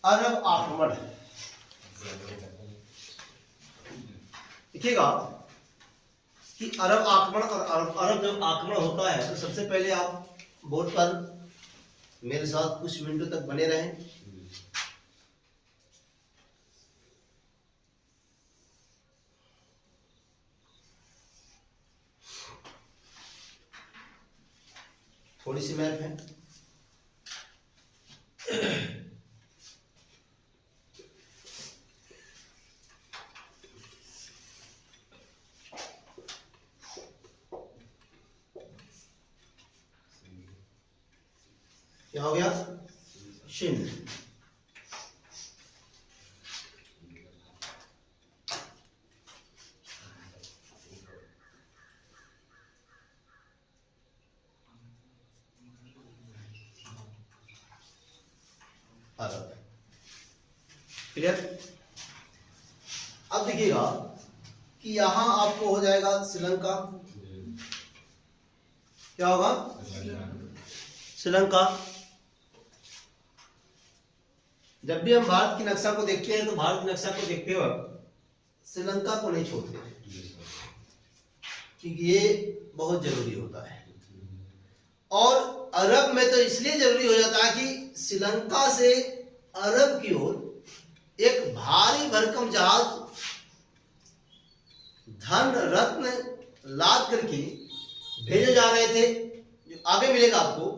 अरब आक्रमण। देखिएगा कि अरब आक्रमण और अरब जब आक्रमण होता है तो सबसे पहले आप बोर्ड पर मेरे साथ कुछ मिनटों तक बने रहें। थोड़ी सी मैप है। क्या हो गया? सिंध। अरब। क्लियर? अब देखिएगा कि यहां आपको हो जाएगा श्रीलंका। क्या होगा? श्रीलंका। जब भी हम भारत की नक्शा को देखते हैं तो भारत की नक्शा को देखते वक्त श्रीलंका को नहीं छोड़ते, क्योंकि ये बहुत जरूरी होता है। और अरब में तो इसलिए जरूरी हो जाता है कि श्रीलंका से अरब की ओर एक भारी भरकम जहाज धन रत्न लाद करके भेजे जा रहे थे, जो आगे मिलेगा आपको।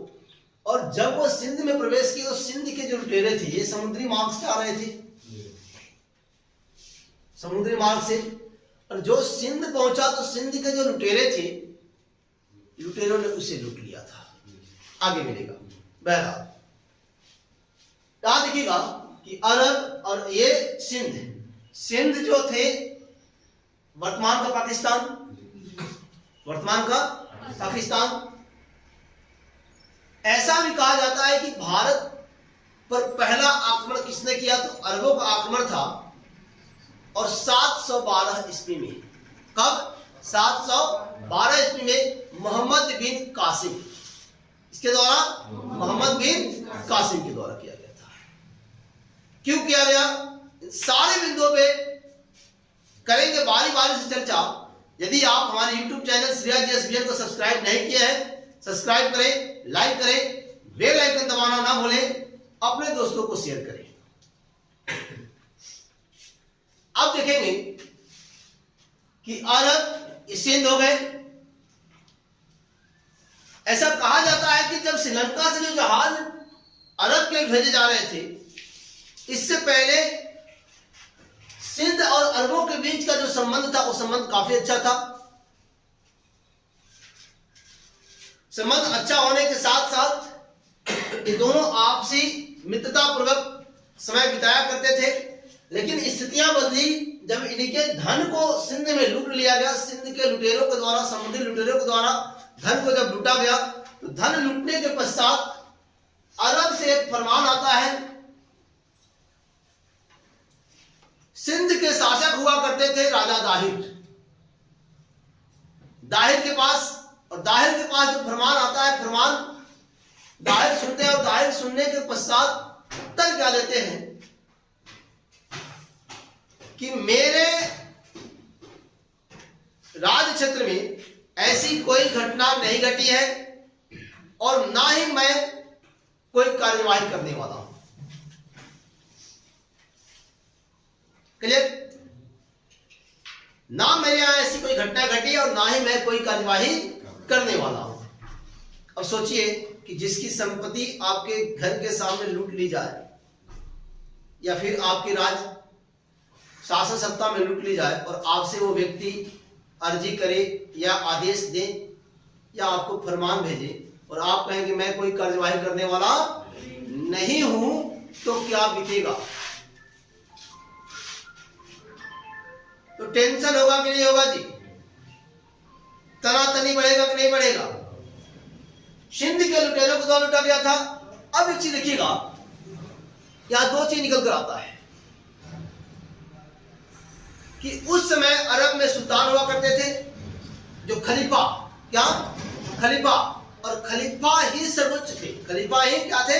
और जब वो सिंध में प्रवेश किए तो सिंध के जो लुटेरे थे ये समुद्री मार्ग से आ रहे थे, समुद्री मार्ग से। और जो सिंध पहुंचा तो सिंध के जो लुटेरे थे, लुटेरों ने उसे लूट लिया था, आगे मिलेगा। बहरहाल यहां देखिएगा कि अरब और ये सिंध जो थे वर्तमान का पाकिस्तान, वर्तमान का पाकिस्तान। ऐसा भी कहा जाता है कि भारत पर पहला आक्रमण किसने किया, तो अरबों का आक्रमण था। और 712 ईस्वी में, कब? 712 ईस्वी में मोहम्मद बिन कासिम, इसके द्वारा, मोहम्मद बिन कासिम के द्वारा किया गया था। क्यों किया गया? सारे बिंदुओं पे करेंगे बारी बारी से चर्चा। यदि आप हमारे YouTube चैनल श्रेया जी एसबीएल को सब्सक्राइब नहीं किया है, सब्सक्राइब करें, लाइक करें, बेल आइकन दबाना ना भूलें, अपने दोस्तों को शेयर करें। अब देखेंगे कि अरब सिंध हो गए। ऐसा कहा जाता है कि जब श्रीलंका से जो जहाज अरब के भेजे जा रहे थे, इससे पहले सिंध और अरबों के बीच का जो संबंध था वो संबंध काफी अच्छा था। संबंध अच्छा होने के साथ साथ ये दोनों आपसी मित्रता पूर्वक समय बिताया करते थे। लेकिन स्थितियां बदली जब इनके धन को सिंध में लूट लिया गया। सिंध के लुटेरों के द्वारा, समुद्री लुटेरों के द्वारा धन को जब लूटा गया तो धन लूटने के पश्चात अरब से एक फरमान आता है। सिंध के शासक हुआ करते थे राजा दाहिर के पास। और दाहिर के पास जो फरमान आता है, फरमान दाहिर सुनते हैं और दाहिर सुनने के पश्चात उत्तर क्या देते हैं कि मेरे राज क्षेत्र में ऐसी कोई घटना नहीं घटी है और ना ही मैं कोई कार्यवाही करने वाला हूं। क्लियर? ना मेरे यहां ऐसी कोई घटना घटी और ना ही मैं कोई कार्यवाही करने वाला हूं। अब सोचिए कि जिसकी संपत्ति आपके घर के सामने लूट ली जाए या फिर आपकी राज शासन सत्ता में लूट ली जाए और आपसे वो व्यक्ति अर्जी करे या आदेश दे या आपको फरमान भेजे और आप कहें कि मैं कोई कार्यवाही करने वाला नहीं हूं, तो क्या बीतेगा? तो टेंशन होगा कि नहीं होगा जी? तनातनी बढ़ेगा कि नहीं बढ़ेगा? सिंध के लुटेरों को द्वारा लूटा गया था। अब एक चीज देखिएगा, यहां दो चीज निकल कर आता है कि उस समय अरब में सुल्तान हुआ करते थे जो खलीफा। क्या? खलीफा। और खलीफा ही सर्वोच्च थे। खलीफा ही क्या थे?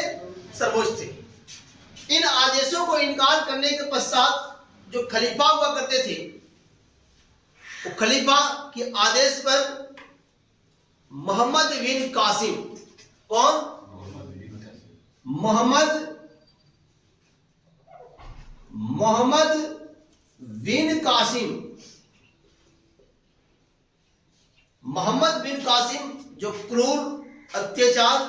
सर्वोच्च थे। इन आदेशों को इनकार करने के पश्चात जो खलीफा हुआ करते थे, वो खलीफा के आदेश पर मोहम्मद बिन कासिम, कौन? मोहम्मद बिन कासिम, मोहम्मद बिन कासिम जो क्रूर अत्याचार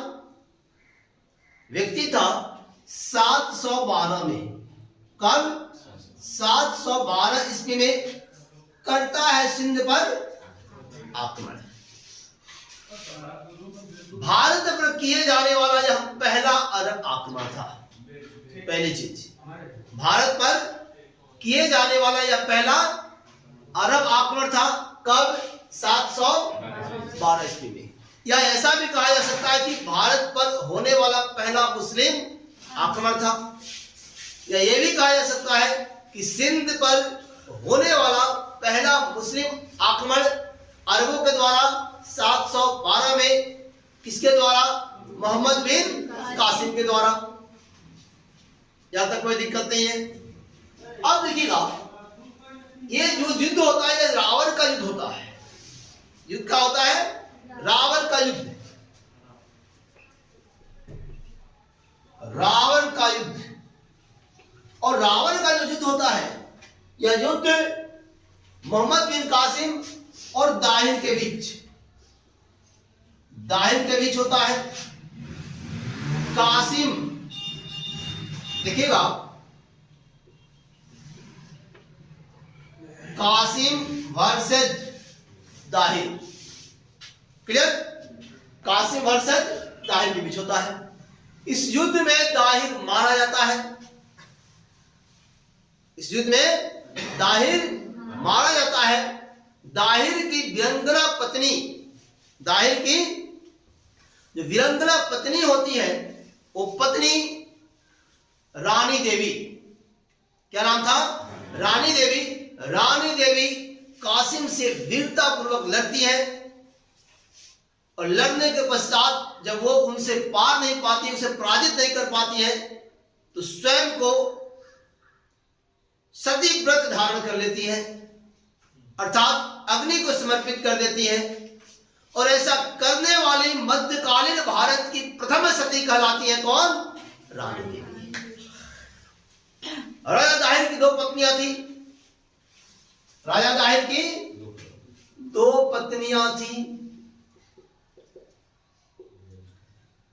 व्यक्ति था, 712 में, कब? 712 ईस्वी में करता है सिंध पर आक्रमण। भारत पर किए जाने वाला यह पहला अरब आक्रमण था। पहली चीज, भारत पर किए जाने वाला यह पहला अरब आक्रमण था। कब? 712 ईस्वी में। या ऐसा भी कहा जा सकता है कि भारत पर होने वाला पहला मुस्लिम आक्रमण था। या यह भी कहा जा सकता है कि सिंध पर होने वाला पहला मुस्लिम आक्रमण अरबों के द्वारा 712 में, किसके द्वारा? मोहम्मद बिन कासिम के द्वारा। यहां तक कोई दिक्कत नहीं है। अब देखिएगा, ये जो युद्ध होता है, ये रावण का युद्ध होता है। युद्ध क्या होता है? रावण का युद्ध। रावण का युद्ध। और रावण का जो युद्ध होता है, यह युद्ध मोहम्मद बिन कासिम और दाहिर के बीच, होता है। कासिम, देखिएगा, Qasim versus Dahir, clear? Qasim versus Dahir के बीच होता है। इस युद्ध में दाहिर मारा जाता है। इस युद्ध में दाहिर मारा जाता है। दाहिर की वीरांगना पत्नी, दाहिर की जो वीरांगना पत्नी होती है, वो पत्नी रानी देवी, क्या नाम था? रानी देवी। रानी देवी कासिम से वीरता पूर्वक लड़ती है, और लड़ने के पश्चात जब वो उनसे पार नहीं पाती, उसे पराजित नहीं कर पाती है, तो स्वयं को सती व्रत धारण कर लेती है, अर्थात अग्नि को समर्पित कर देती है। और ऐसा करने वाली मध्यकालीन भारत की प्रथम सती कहलाती है। कौन? रानी देवी। राजा दाहिर की दो पत्नियां थी। राजा दाहिर की दो पत्नियां थी।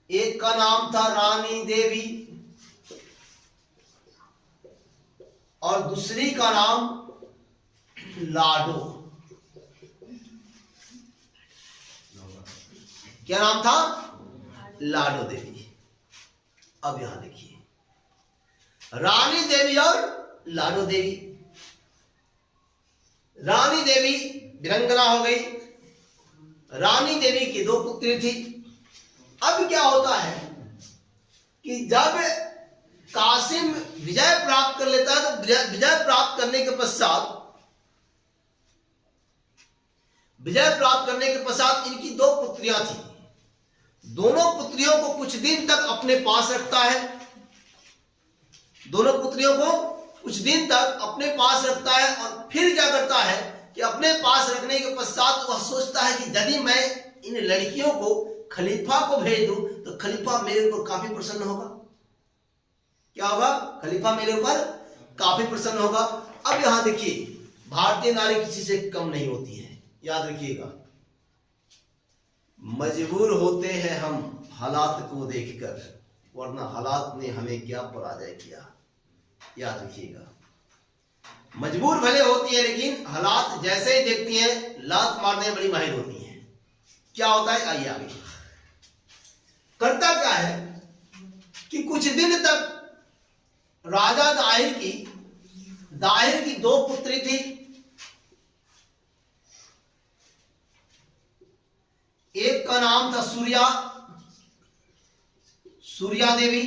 एक का नाम था रानी देवी और दूसरी का नाम लाडो। क्या नाम था? लाडो देवी। अब यहां देखिए, रानी देवी और लाडो देवी। रानी देवी वीरांगना हो गई। रानी देवी की दो पुत्री थी। अब क्या होता है कि जब कासिम विजय प्राप्त कर लेता है, तो विजय प्राप्त करने के पश्चात इनकी दो पुत्रियां थी। दोनों पुत्रियों को कुछ दिन तक अपने पास रखता है। दोनों पुत्रियों को कुछ दिन तक अपने पास रखता है, और फिर क्या करता है कि अपने पास रखने के पश्चात वह सोचता है कि यदि मैं इन लड़कियों को खलीफा को भेज दूं, तो खलीफा मेरे ऊपर काफी प्रसन्न होगा। क्या होगा? खलीफा मेरे ऊपर काफी प्रसन्न होगा। अब यहां देखिए, भारतीय नारी किसी से कम नहीं होती है, याद रखिएगा। मजबूर होते हैं हम हालात को देखकर, वरना हालात ने हमें क्या पराजय किया। याद रखिएगा, मजबूर भले होती है, लेकिन हालात जैसे ही देखती हैं, लात मारने में बड़ी माहिर होती हैं। क्या होता है? आइए आगे। करता क्या है कि कुछ दिन तक राजा दाहिर की दो पुत्री थी। एक का नाम था सूर्या देवी,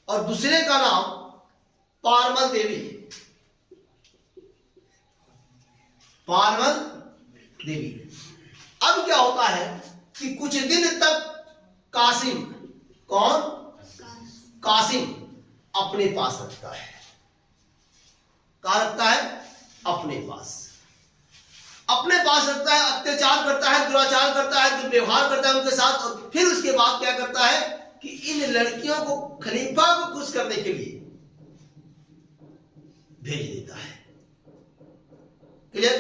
और दूसरे का नाम पारमल देवी। अब क्या होता है कि कुछ दिन तक कासिम अपने पास रखता है। कहाँ रखता है? अपने पास। अपने पास रखता है, अत्याचार करता है, दुराचार करता है, दुर्व्यवहार करता है उनके साथ, और फिर उसके बाद क्या करता है कि इन लड़कियों को खलीफा को खुश करने के लिए भेज देता है। क्लियर?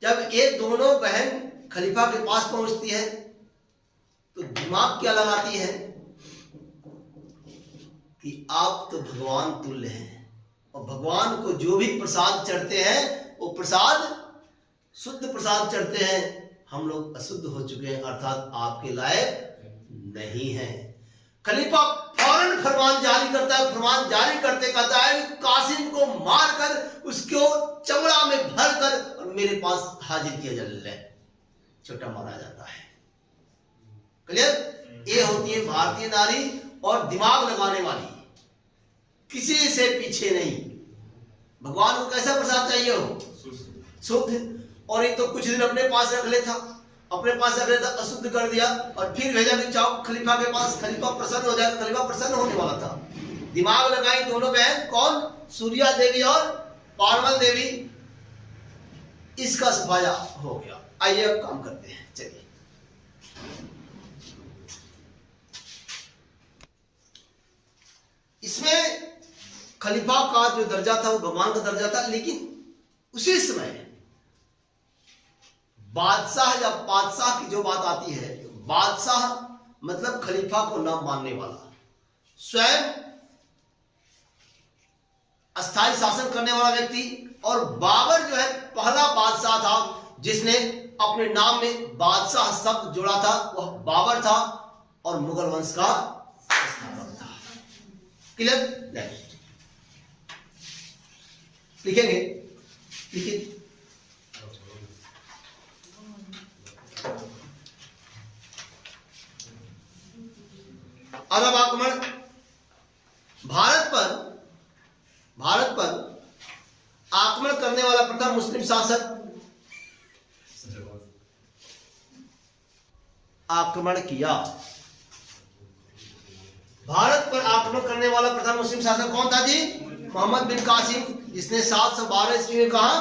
जब ये दोनों बहन खलीफा के पास पहुंचती है तो दिमाग क्या लगाती है कि आप तो भगवान तुल्य हैं, और भगवान को जो भी प्रसाद चढ़ते हैं वो प्रसाद शुद्ध प्रसाद चढ़ते हैं, हम लोग अशुद्ध हो चुके हैं, अर्थात आपके लायक नहीं हैं। खलीफा फौरन फरमान जारी करता है। फरमान जारी करते कहता है कि कासिम को मारकर उसको चमड़ा में भरकर और मेरे पास हाजिर किया जाए, छोटा मारा जाता है। क्लियर? ये होती है भारतीय नारी, और दिमाग लगाने वाली, किसी से पीछे नहीं। भगवान को कैसा प्रसाद चाहिए हो? शुद्ध। और एक तो कुछ दिन अपने पास रख लेता, अशुद्ध कर दिया, और फिर भेजा कि जाओ खलीफा के पास, खलीफा प्रसन्न हो जाएगा। खलीफा प्रसन्न होने वाला था। दिमाग लगाई दोनों बहन, कौन? सूर्या देवी और पार्वल देवी। इसका सफाया हो गया। आइए अब काम करते हैं। चलिए, इसमें खलीफा का जो दर्जा था वो भगवान का दर्जा था, लेकिन उसी समय बादशाह या बादशाह की जो बात आती है, बादशाह मतलब खलीफा को न मानने वाला, स्वयं अस्थायी शासन करने वाला व्यक्ति। और बाबर जो है पहला बादशाह था जिसने अपने नाम में बादशाह शब्द जोड़ा था, वह बाबर था और मुगल वंश का स्थापक था। क्लियर? लिखेंगे, लिखिए। अरब आक्रमण। भारत पर आक्रमण करने वाला प्रथम मुस्लिम शासक, आक्रमण किया। भारत पर आक्रमण करने वाला प्रथम मुस्लिम शासक कौन था जी? मोहम्मद बिन कासिम, जिसने 712 ईस्वी में कहा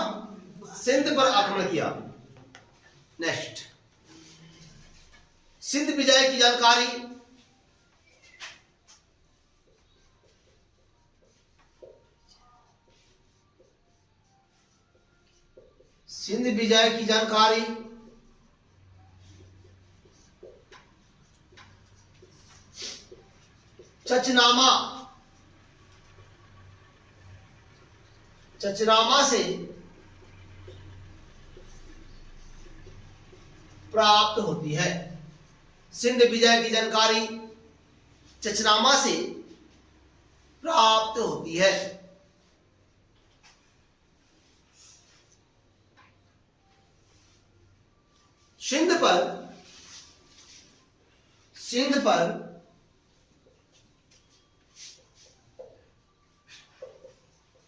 सिंध पर आक्रमण किया। नेक्स्ट, सिंध विजय की जानकारी। सिंध विजय की जानकारी चचनामा से प्राप्त होती है। सिंध विजय की जानकारी चचनामा से प्राप्त होती है।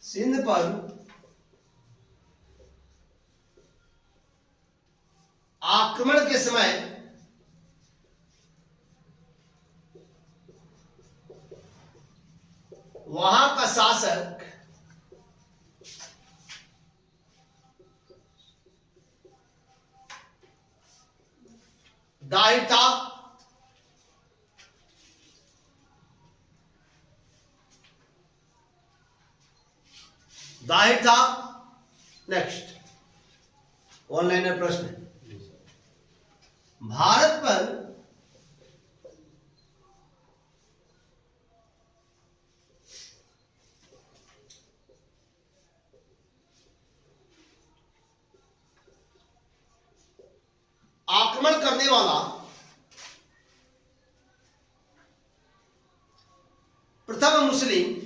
सिंध पर आक्रमण के समय वहां का शासक दाहिर था। नेक्स्ट, ऑनलाइन प्रश्न। भारत पर आक्रमण करने वाला प्रथम मुस्लिम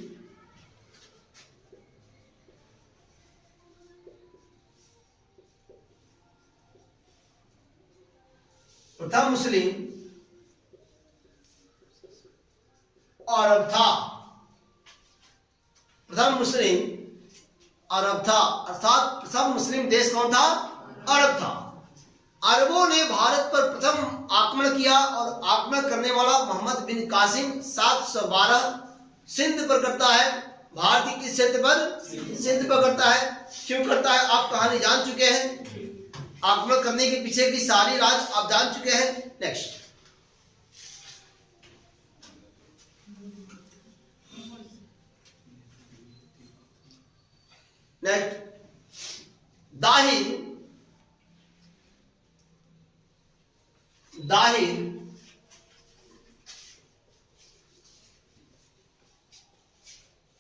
अरब था। अर्थात प्रथम मुस्लिम देश कौन था? अरब था। अरबों ने भारत पर प्रथम आक्रमण किया, और आक्रमण करने वाला मोहम्मद बिन कासिम 712 सिंध पर करता है। भारत की किस क्षेत्र पर? सिंध पर करता है। क्यों करता है आप कहानी जान चुके हैं। आक्रमण करने के पीछे की सारी राज आप जान चुके हैं। नेक्स्ट, दाहिर दाहिर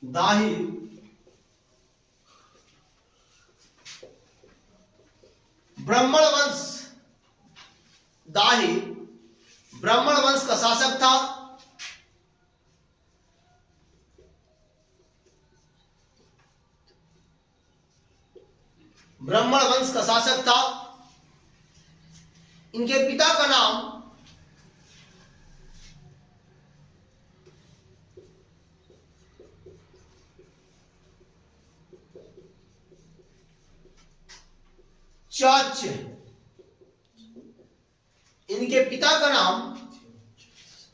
दाहिर ब्राह्मण वंश, दाहिर ब्राह्मण वंश का शासक था। ब्राह्मण वंश का शासक था। इनके पिता का नाम चच, इनके पिता का नाम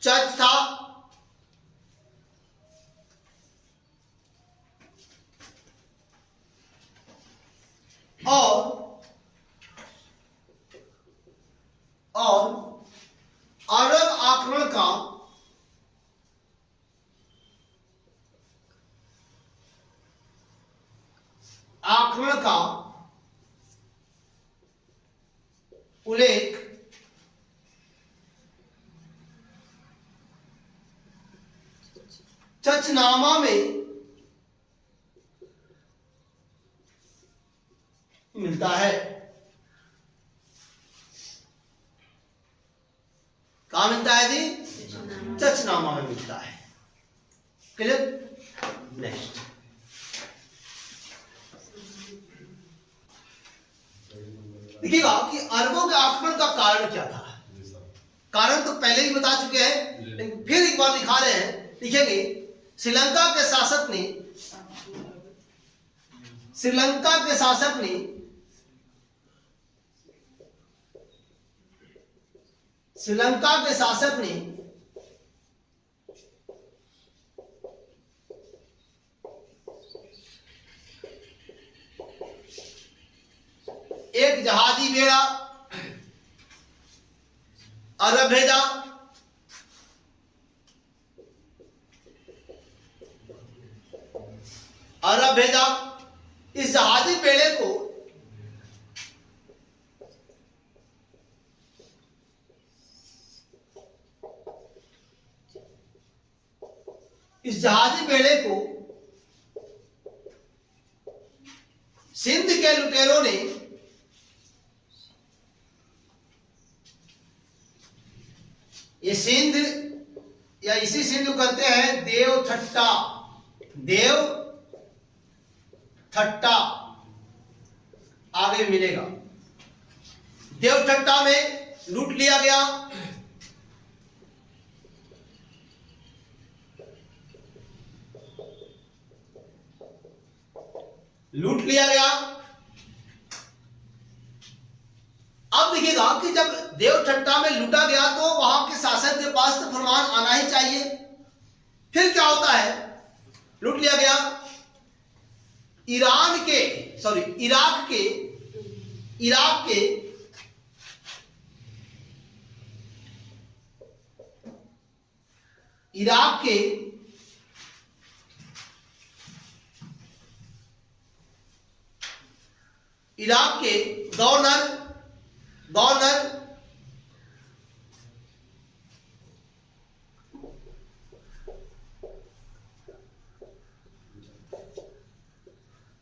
चच था। और अरब आक्रमण का उल्लेख चचनामा में मिलता है। कहां मिलता है जी? चचनामा में मिलता है। क्लियर? नेक्स्ट, देखिएगा कि अरबों के आक्रमण का कारण क्या था। कारण तो पहले ही बता चुके हैं, लेकिन फिर एक बार दिखा रहे हैं। लिखेंगे, श्रीलंका के शासक ने एक जहाजी बेड़ा अरब भेजा। इस जहाजी बेड़े को सिंध के लुटेरों ने ये सिंध या इसी सिंध को कहते हैं देवठट्टा। आगे मिलेगा। देवठट्टा में लूट लिया गया। अब देखिएगा कि जब देवठट्टा में लूटा गया तो वहां के शासक के पास तो फरमान आना ही चाहिए। फिर क्या होता है? लूट लिया गया। इराक के गवर्नर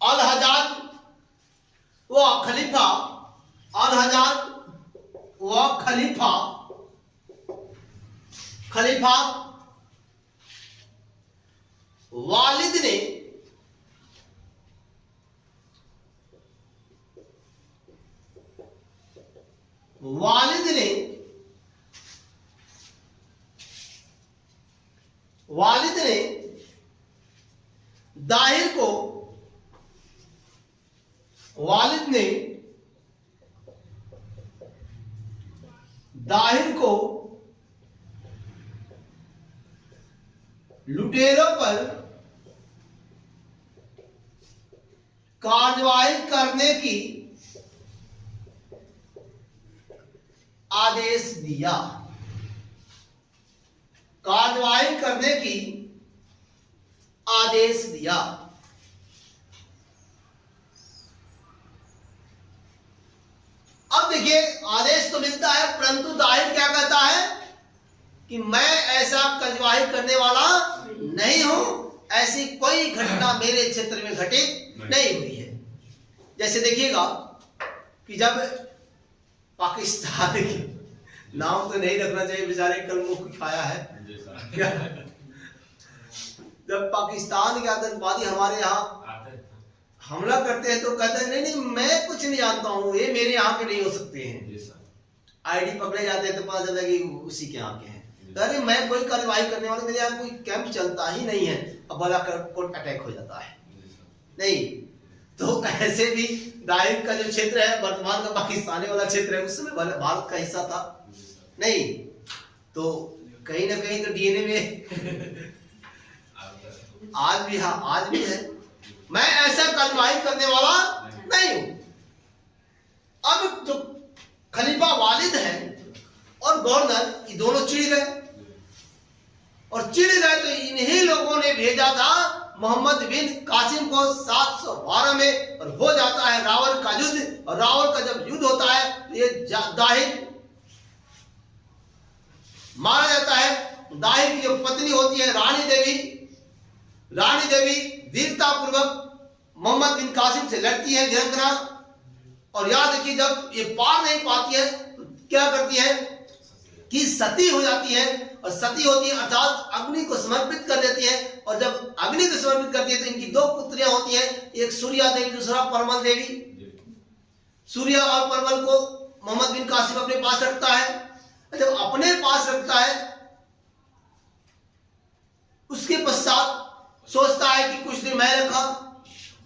अल हजाज व खलीफा वालिद ने दाहिर को लुटेरों पर कार्रवाई करने की आदेश दिया। कार्रवाई करने की आदेश दिया। अब देखिए, आदेश तो मिलता है, परंतु दाहिर क्या कहता है कि मैं ऐसा कार्रवाई करने वाला नहीं हूं, ऐसी कोई घटना मेरे क्षेत्र में घटित नहीं हुई है। जैसे देखिएगा कि जब पाकिस्तान के नाम तो नहीं रखना चाहिए, बेचारे कल मुंह खाया है क्या? जब पाकिस्तान के आतंकवादी हमारे यहाँ हमला करते हैं तो कहते हैं नहीं नहीं मैं कुछ नहीं जानता हूँ, ये मेरे यहाँ के नहीं हो सकते हैं। आईडी पकड़े जाते हैं तो पता चलता है कि उसी के यहाँ के हैं। अरे मैं कोई कार्रवाई करने वाला, मेरे यहाँ कोई कैंप चलता ही नहीं है, अब बड़ा कोर्ट अटैक हो जाता है। नहीं तो ऐसे भी दाहिर का जो क्षेत्र है, वर्तमान का पाकिस्तानी वाला क्षेत्र है, उस समय भारत का हिस्सा था नहीं, तो कहीं ना कहीं तो डीएनए में आज भी, हाँ आज भी है। मैं ऐसा कार्रवाई करने वाला नहीं हूं। अब जो खलीफा वालिद है और गवर्नर, ये दोनों चिढ़ गए, और चिढ़ गए तो इन्हीं लोगों ने भेजा था मोहम्मद बिन कासिम को 712 में, और हो जाता है रावण का युद्ध। और रावण का जब युद्ध होता है तो ये दाहिर मारा जाता है। दाहिर की जो पत्नी होती है रानी देवी वीरता पूर्वक मोहम्मद बिन कासिम से लड़ती है वीरांगना, और याद रखिए जब ये पार नहीं पाती है तो क्या करती है कि सती हो जाती है, और सती होती है अर्थात अग्नि को समर्पित कर देती है। और जब अग्नि को समर्पित करती है तो इनकी दो पुत्रियां होती हैं, एक सूर्या देवी, दूसरा परमल देवी। सूर्या और परमल को मोहम्मद बिन कासिम अपने पास रखता है। जब अपने पास रखता है उसके पश्चात सोचता है कि कुछ दिन मैं रखा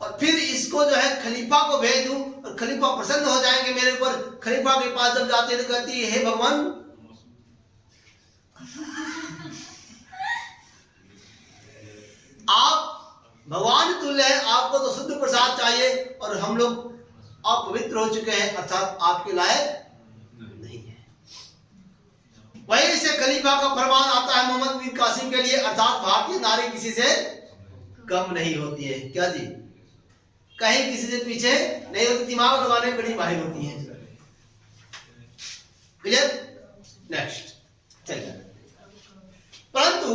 और फिर इसको जो है खलीफा को भेज दूं और खलीफा प्रसन्न हो जाएंगे मेरे ऊपर। खलीफा के पास जब जाते हैं तो कहती है हे भगवान, आप भगवान तुल्य है, आपको तो शुद्ध प्रसाद चाहिए और हम लोग अपवित्र हो चुके हैं, अर्थात आपके लायक नहीं है। वहीं से खलीफा का फरमान आता है मोहम्मद बिन कासिम के लिए, अर्थात भारतीय नारी किसी से कम नहीं होती है। क्या जी, कहीं किसी से पीछे नहीं होती, दिमाग लगाने में बड़ी माहिर होती है। क्लियर? नेक्स्ट चलिए। परंतु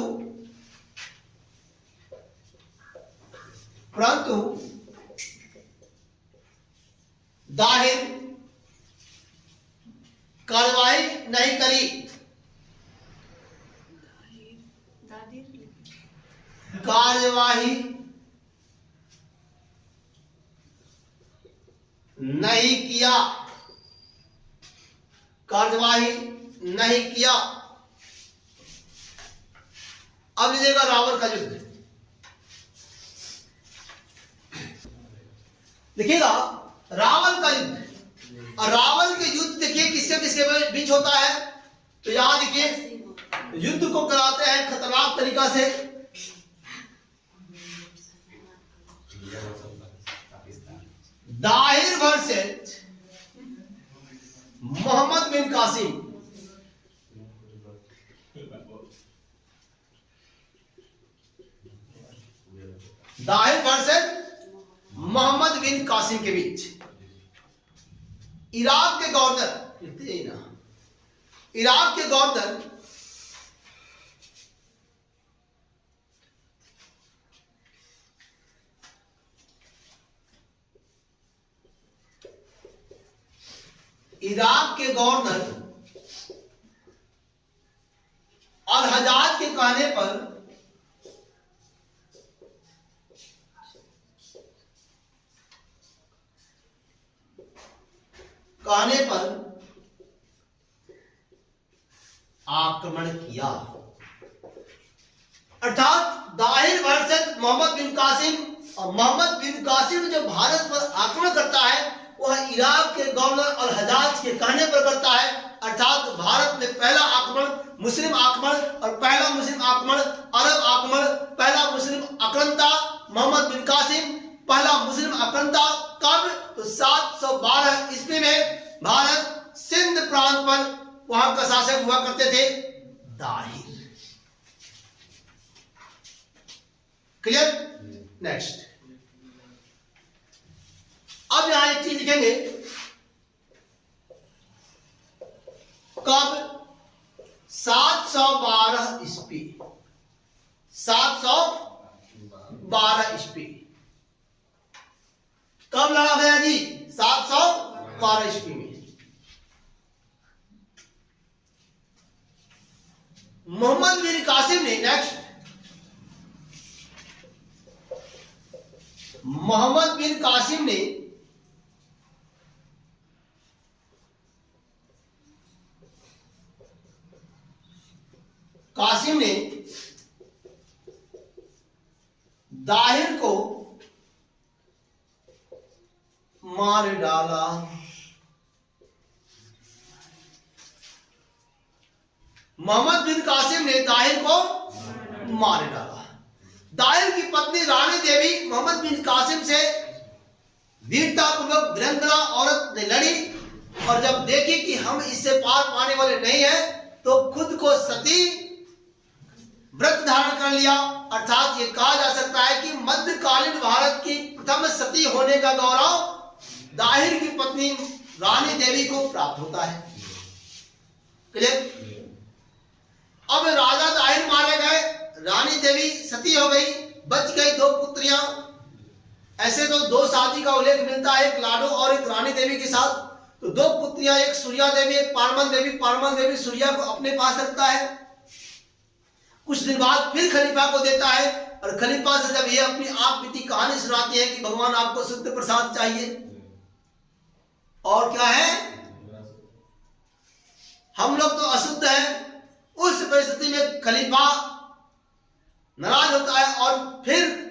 दाहिर कार्रवाई नहीं करी। कार्यवाही नहीं किया, कार्यवाही नहीं किया। अब लीजिएगा रावण का युद्ध। देखिएगा रावण का युद्ध, और रावण के युद्ध देखिए किसके किसके बीच होता है। तो यहां देखिए युद्ध को कराते हैं खतरनाक तरीका से दाहिर वर्सेस मोहम्मद बिन कासिम। दाहिर वर्सेस मोहम्मद बिन कासिम के बीच। इराक के गवर्नर, इराक के गवर्नर और हजाज के कहने पर आक्रमण किया। अर्थात दाहिर वर्सेस मोहम्मद बिन कासिम, और मोहम्मद बिन कासिम जब भारत पर आक्रमण करता है वह इराक के गवर्नर और हजाज के कहने पर करता है, अर्थात भारत में पहला आक्रमण मुस्लिम आक्रमण, और पहला मुस्लिम आक्रमण अरब आक्रमण, पहला मुस्लिम आक्रांता मोहम्मद बिन कासिम, पहला मुस्लिम आक्रांता कब? तो 712 ईस्वी में भारत सिंध प्रांत पर वहां का शासक हुआ करते थे दाहिर। क्लियर? नेक्स्ट, अब यहां एक चीज लिखेंगे, कब? 712 ईस्वी, 712 ईस्वी कब लड़ा गया जी? 712 ईस्वी में। मोहम्मद बिन कासिम ने, नेक्स्ट, मोहम्मद बिन कासिम ने दाहिर को मार डाला। मोहम्मद बिन कासिम ने दाहिर को मार डाला। दाहिर की पत्नी रानी देवी मोहम्मद बिन कासिम से वीरतापूर्वक वीरांगना औरत ने लड़ी, और जब देखी कि हम इससे पार पाने वाले नहीं हैं, तो खुद को सती व्रत धारण कर लिया। अर्थात ये कहा जा सकता है कि मध्यकालीन भारत की प्रथम सती होने का गौरव दाहिर की पत्नी रानी देवी को प्राप्त होता है। क्लियर? अब राजा दाहिर मारे गए, रानी देवी सती हो गई, बच गई 2 पुत्रियां। ऐसे तो 2 शादी का उल्लेख मिलता है, एक लाडो और एक रानी देवी के साथ। तो 2 पुत्रियां, एक सूर्या देवी एक पारमल देवी। पारमल देवी सूर्या को अपने पास रखता है, कुछ दिन बाद फिर खलीफा को देता है, और खलीफा से जब ये अपनी आप बीती कहानी सुनाती है कि भगवान आपको शुद्ध प्रसाद चाहिए और क्या है, हम लोग तो अशुद्ध हैं, उस परिस्थिति में खलीफा नाराज होता है, और फिर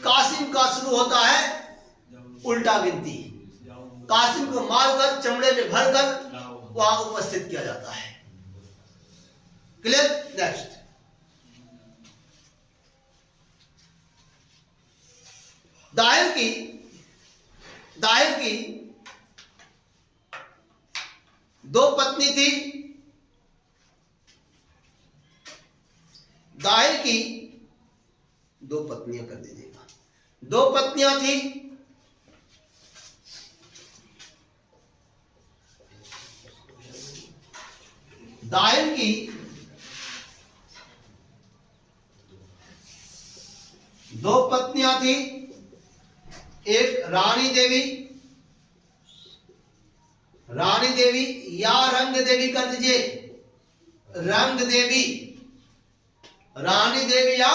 कासिम का शुरू होता है उल्टा गिनती। कासिम को मारकर चमड़े में भरकर वहां उपस्थित किया जाता है। क्लियर? नेक्स्ट, दाहिर की 2 पत्नी थी। दाहिर की 2 पत्नियां कर दीजिएगा, 2 पत्नियां थी। दाहिर की 2 पत्नियां थी, एक रानी देवी या रंग देवी कर दीजिए, रंग देवी, रानी देवी या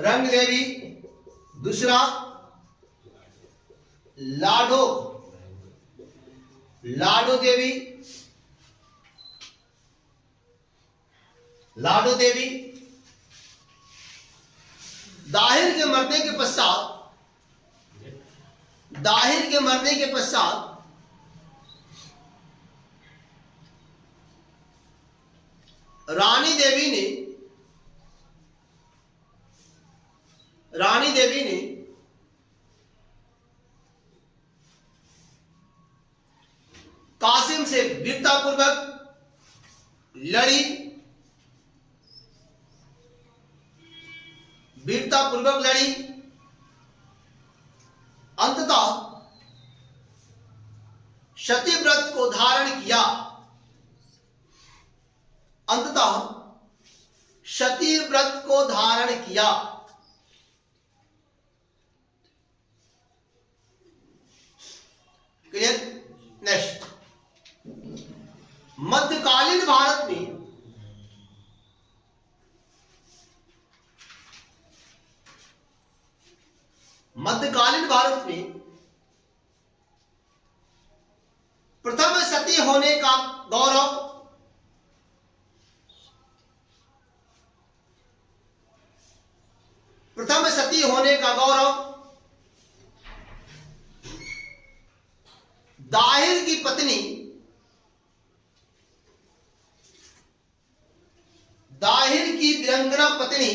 रंग देवी। दूसरा लाडो देवी, लाडो देवी। दाहिर के मरने के पश्चात रानी देवी ने कासिम से वीरतापूर्वक लड़ी, अंततः सतीव्रत को धारण किया, क्लियर? नेक्स्ट, मध्यकालीन भारत में प्रथम सती होने का गौरव दाहिर की पत्नी वीरंगना पत्नी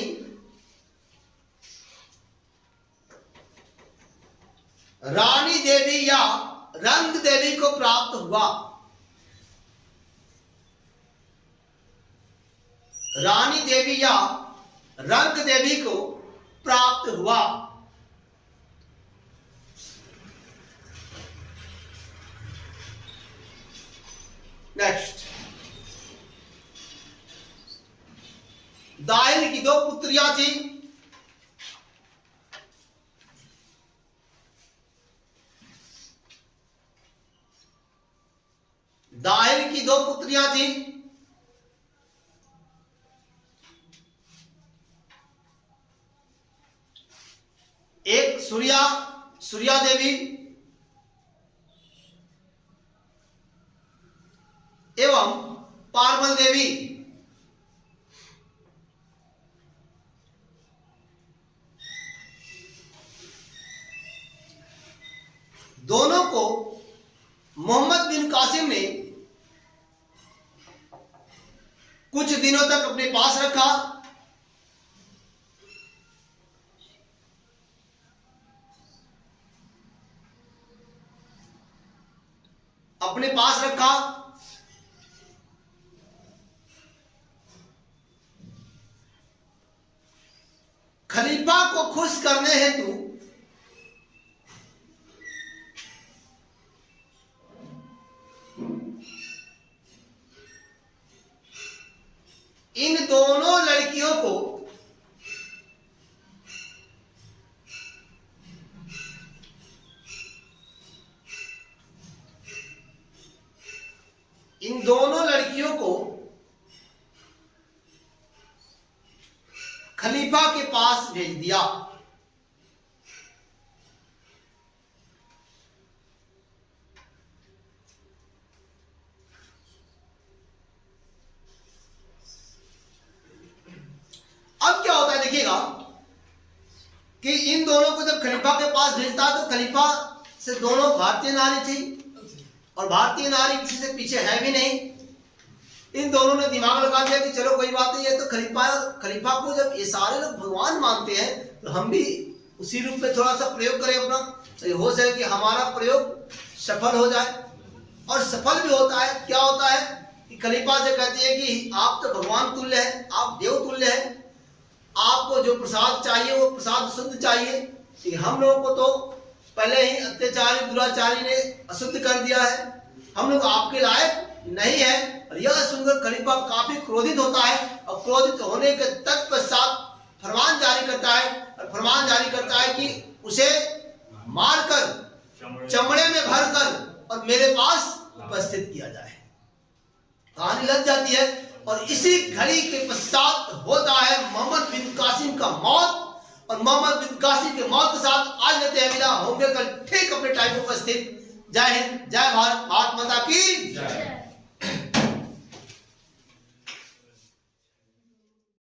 रानी देवी या रंग देवी को प्राप्त हुआ। रानी देवी या रंग देवी को प्राप्त हुआ। नेक्स्ट, दाहिर की 2 पुत्रियां थी। दाहिर की 2 पुत्रियां थी। एक सूर्या देवी एवं पार्वल देवी। दोनों को मोहम्मद बिन कासिम ने कुछ दिनों तक अपने पास रखा। अपने पास रखा। खलीफा को खुश करने हेतु इन दोनों लड़कियों को खलीफा के पास भेज दिया। अब क्या होता है देखिएगा कि इन दोनों को जब खलीफा के पास भेजता है तो खलीफा से दोनों भारतीय नारी थी और भारतीय नारी किसी से पीछे है भी नहीं। इन दोनों ने दिमाग लगा दिया कि चलो कोई बात नहीं है, तो खलीफा को जब ये सारे लोग भगवान मानते हैं तो हम भी उसी रूप में थोड़ा सा प्रयोग करें अपना, तो हो सके कि हमारा प्रयोग सफल हो जाए। और सफल भी होता है। क्या होता है कि खलीफा से कहती है कि आप तो भगवान तुल्य है, आप देव तुल्य है, आपको जो प्रसाद चाहिए वो प्रसाद शुद्ध चाहिए, कि हम लोगों को तो पहले ही अत्याचारी दुराचारी ने अशुद्ध कर दिया है, हम लोग आपके लायक नहीं है। और यह सुनकर खलीफा काफी क्रोधित होता है और क्रोधित होने के तत्पश्चात फरमान जारी करता है, और फरमान जारी करता है कि उसे मारकर चमड़े में भरकर और मेरे पास उपस्थित किया जाए। कहानी लग जाती है और इसी घड़ी के पश्चात होता है मोहम्मद बिन कासिम का मौत। और मोहम्मद बिन कासिम के मौत के साथ आज लेते हैं विदा, होंगे कल ठीक अपने टाइम पर उपस्थित। जय हिंद, जय भारत, भारत माता की जय।